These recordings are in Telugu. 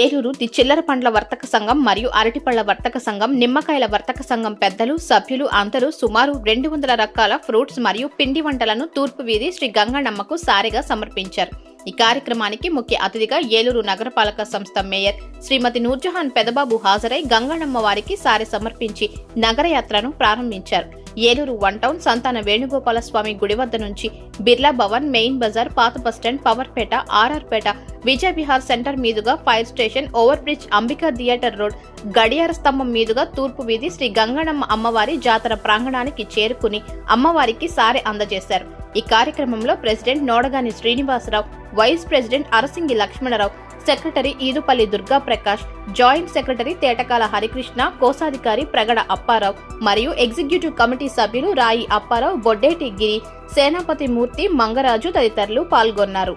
ఏలూరు ది చిల్లర పండ్ల వర్తక సంఘం మరియు అరటిపళ్ల వర్తక సంఘం, నిమ్మకాయల వర్తక సంఘం పెద్దలు, సభ్యులు అందరూ సుమారు 200 రకాల ఫ్రూట్స్ మరియు పిండి వంటలను తూర్పు వీధి శ్రీ గంగణమ్మకు సారెగా సమర్పించారు. ఈ కార్యక్రమానికి ముఖ్య అతిథిగా ఏలూరు నగరపాలక సంస్థ మేయర్ శ్రీమతి నూర్జహాన్ పెదబాబు హాజరై గంగణమ్మ వారికి సారె సమర్పించి నగరయాత్రను ప్రారంభించారు. ఏలూరు 1 టౌన్ సంతాన వేణుగోపాల స్వామి గుడి వద్ద నుంచి బిర్లా భవన్, మెయిన్ బజార్, పాత బస్టాండ్, పవర్పేట, ఆర్ఆర్పేట, విజయ్ విహార్ సెంటర్ మీదుగా fire station, over bridge, Ambika theatre road, గడియార స్తంభం మీదుగా తూర్పు వీధి శ్రీ గంగణమ్మ అమ్మవారి జాతర ప్రాంగణానికి చేరుకుని అమ్మవారికి సారె అందజేశారు. ఈ కార్యక్రమంలో president Nodagani Srinivasarao, vice president Arasingi Lakshmanarao, secretary Edupalli Durga Prakash, joint secretary Tetakala Harikrishna, కోశాధికారి ప్రగడ అప్పారావు మరియు ఎగ్జిక్యూటివ్ కమిటీ సభ్యులు రాయి అప్పారావు, బొడ్డేటి గిరి, సేనాపతి మూర్తి, మంగరాజు తదితరులు పాల్గొన్నారు.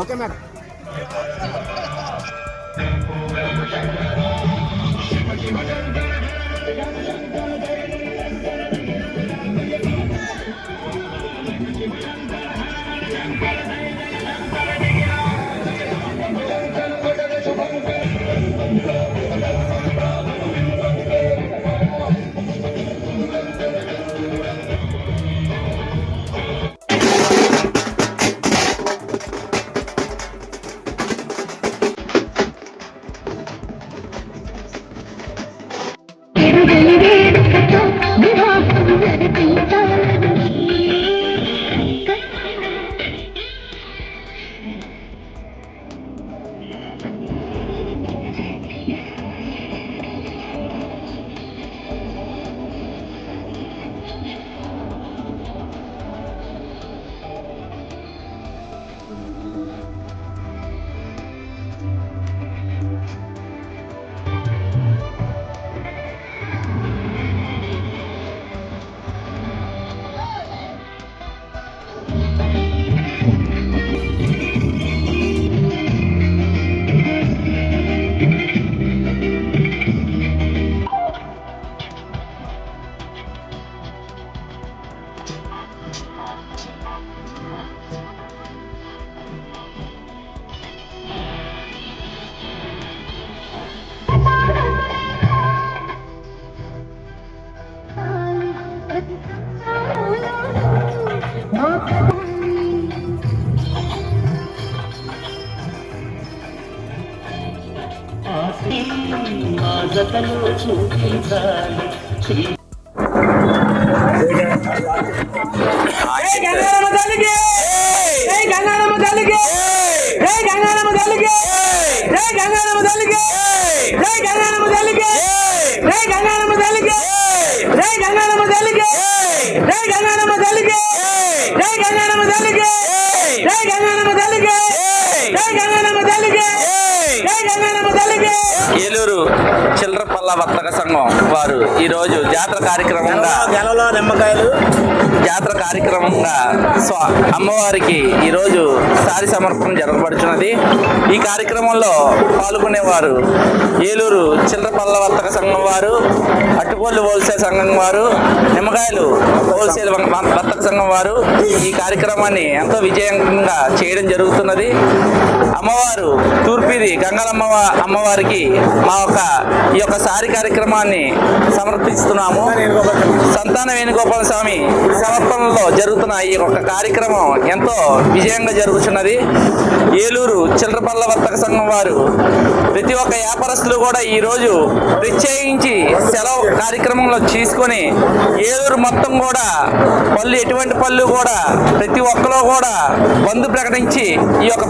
Okay madam. ఏలూరు చిల్లర పళ్ళ వర్తక సంఘం వారు ఈరోజు జాతర కార్యక్రమంగా అమ్మవారికి ఈరోజు సారి సమర్పణ జరగబడుచున్నది. ఈ కార్యక్రమంలో పాల్గొనేవారు ఏలూరు చిల్లర పళ్ళ వర్తక సంఘం వారు, అట్టుపళ్ళు హోల్సేల్ సంఘం వారు, నిమ్మకాయలు హోల్సేల్ వర్తక సంఘం వారు ఈ కార్యక్రమాన్ని ఎంతో విజయంగా చేయడం జరుగుతున్నది. అమ్మవారు తూర్పిది గంగలమ్మ అమ్మవారికి ఈ యొక్క సారి కార్యక్రమాన్ని సమర్పిస్తున్నాము. సంతాన వేణుగోపాల స్వామి సమర్పణలో జరుగుతున్న ఈ యొక్క కార్యక్రమం ఎంతో విజయంగా జరుగుతున్నది. ఏలూరు చిల్లర పళ్ళ వర్తక సంఘం వారు ప్రతి ఒక్క వ్యాపారస్తులు కూడా ఈరోజు ప్రత్యేకించి సెలవు కార్యక్రమంలో తీసుకొని ఏలూరు మొత్తం కూడా ఎటువంటి పళ్ళు కూడా ప్రతి ఒక్కరు కూడా బంద్ ప్రకటించి ఈ యొక్క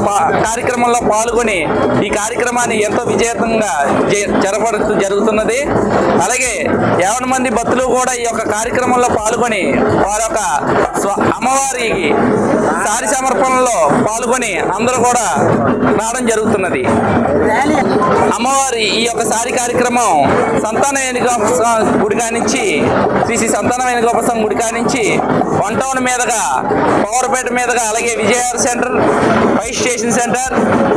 కార్యక్రమంలో పాల్గొని ఈ కార్యక్రమాన్ని ఎంతో విజయవంతంగా జరుగుతున్నది. అలాగే 50 మంది భక్తులు కూడా ఈ యొక్క కార్యక్రమంలో పాల్గొని వారి యొక్క అమ్మవారికి సారి సమర్పణలో పాల్గొని అందరూ కూడా రావడం జరుగుతున్నది. అమ్మవారి ఈ యొక్క సారి కార్యక్రమం సంతాన వేణుగోపాల గుడి కానించి శ్రీ సంతాన వేణుగోపాల గుడి కానించి 1 టౌన్ మీదుగా పవర్పేట మీదుగా అలాగే Vijayawada centre, fire station centre,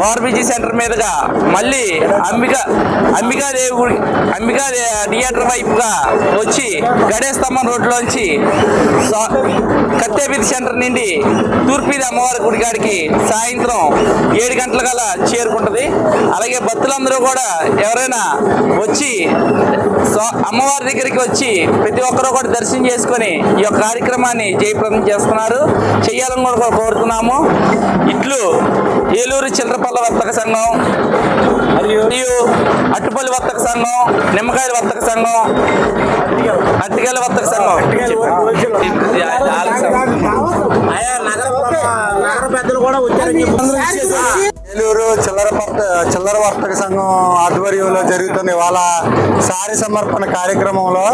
RBG centre మీదుగా మళ్ళీ అంబికాదేవి గుడి థియేటర్ వైపుగా వచ్చి గడే స్తంభం రోడ్లోంచి కత్తేపీతి సెంటర్ నుండి తూర్పీది అమ్మవారి గుడి కాడికి సాయంత్రం 7 గంటల కల్లా చేరుకుంటది. అలాగే భక్తులందరూ కూడా ఎవరైనా వచ్చి అమ్మవారి దగ్గరికి వచ్చి ప్రతి ఒక్కరూ కూడా దర్శనం చేసుకొని ఈ యొక్క కార్యక్రమాన్ని జయప్రదం చేస్తున్నారు, చెయ్యాలని కూడా కోరుతున్నాము. ఇట్లు ఏలూరు చిల్లరపల్ల వర్తక సంఘం మరియు అట్టుపల్లి వర్తక సంఘం, నిమ్మకాయల వర్తక సంఘం, అరటికాయల వర్తక సంఘం, నగర పెద్దలు కూడా వచ్చారని ఏలూరు చిల్లర వర్తక సంఘం ఆధ్వర్యంలో జరుగుతున్న ఇవాళ సారి సమర్పణ కార్యక్రమంలో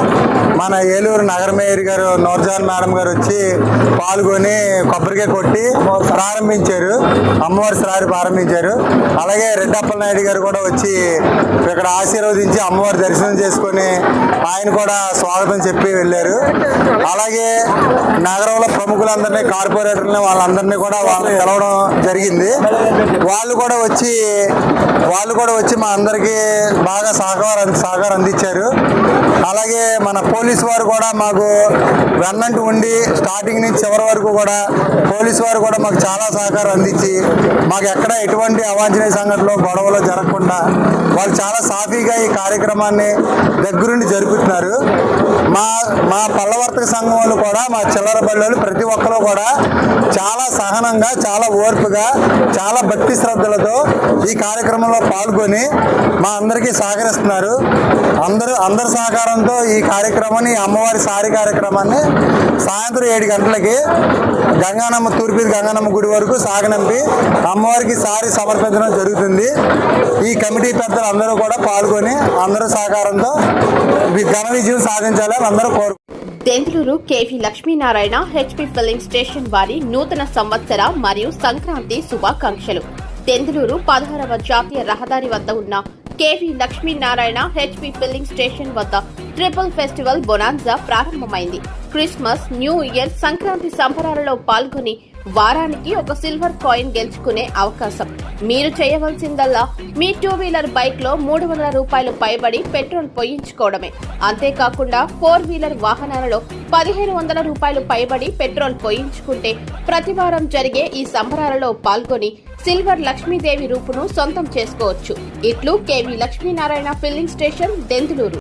మన ఏలూరు నగర మేయర్ గారు నూర్జాన్ మేడం గారు వచ్చి పాల్గొని కొబ్బరికాయ కొట్టి ప్రారంభించారు, అమ్మవారి సారి ప్రారంభించారు. అలాగే రెడ్డప్పల నాయుడు గారు కూడా వచ్చి ఇక్కడ ఆశీర్వదించి అమ్మవారి దర్శనం చేసుకొని ఆయన కూడా స్వాగతం చెప్పి వెళ్ళారు. అలాగే నగరంలో ప్రముఖులందరినీ, కార్పొరేటర్ని వాళ్ళందరినీ కూడా వాళ్ళని తెలవడం జరిగింది. వాళ్ళు కూడా వచ్చి మా అందరికీ బాగా సహకారం అందించారు. అలాగే మన పోలీసు వారు కూడా మాకు వెన్నంటి ఉండి స్టార్టింగ్ నుంచి చివరి వరకు కూడా పోలీసు వారు కూడా మాకు చాలా సహకారం అందించి మాకు ఎక్కడ ఎటువంటి అవాంఛనీయ సంఘటనలు, గొడవలు జరగకుండా వాళ్ళు చాలా సాఫీగా ఈ కార్యక్రమాన్ని దగ్గరుండి జరుపుతున్నారు. మా పల్లవర్తక సంఘం వాళ్ళు కూడా, మా చిల్లర బళ్ళు ప్రతి ఒక్కరూ కూడా చాలా సహనంగా, చాలా ఓర్పుగా, చాలా భక్తి శ్రద్ధలతో ఈ కార్యక్రమంలో పాల్గొని మా అందరికీ సహకరిస్తున్నారు. అందరి సహకారంతో ఈ కార్యక్రమాన్ని, అమ్మవారి సారి కార్యక్రమాన్ని సాయంత్రం 7 గంటలకి తూర్పీది గంగానమ్మ గుడి వరకు సాగనంపి అమ్మవారికి సారి సమర్పించడం జరుగుతుంది. ఈ కమిటీ పెద్దలు అందరూ కూడా పాల్గొని అందరూ సహకారంతో ఘన విజయం సాధించాలని అందరూ Denduluru KV Lakshminarayana HP filling station వారి నూతన సంవత్సర మరియు సంక్రాంతి శుభాకాంక్షలు. దెందులూరు 16వ జాతీయ రహదారి వద్ద ఉన్న KV Lakshminarayana HP filling station వద్ద ట్రిపుల్ ఫెస్టివల్ బొనాన్జా ప్రారంభమైంది. క్రిస్మస్, న్యూ ఇయర్, సంక్రాంతి సంబరాలలో పాల్గొని వారానికి ఒక సిల్వర్ కాయిన్ గెలుచుకునే అవకాశం. మీరు చేయవలసిందల్లా మీ 2 వీలర్ బైక్ లో 300 రూపాయలు పైబడి పెట్రోల్ పోయించుకోవడమే. అంతేకాకుండా 4 వీలర్ వాహనాలలో 1500 రూపాయలు పైబడి పెట్రోల్ పోయించుకుంటే ప్రతి వారం జరిగే ఈ సంబరాలలో పాల్గొని సిల్వర్ లక్ష్మీదేవి రూపును సొంతం చేసుకోవచ్చు. ఇట్లు KV Lakshminarayana filling station, Denduluru.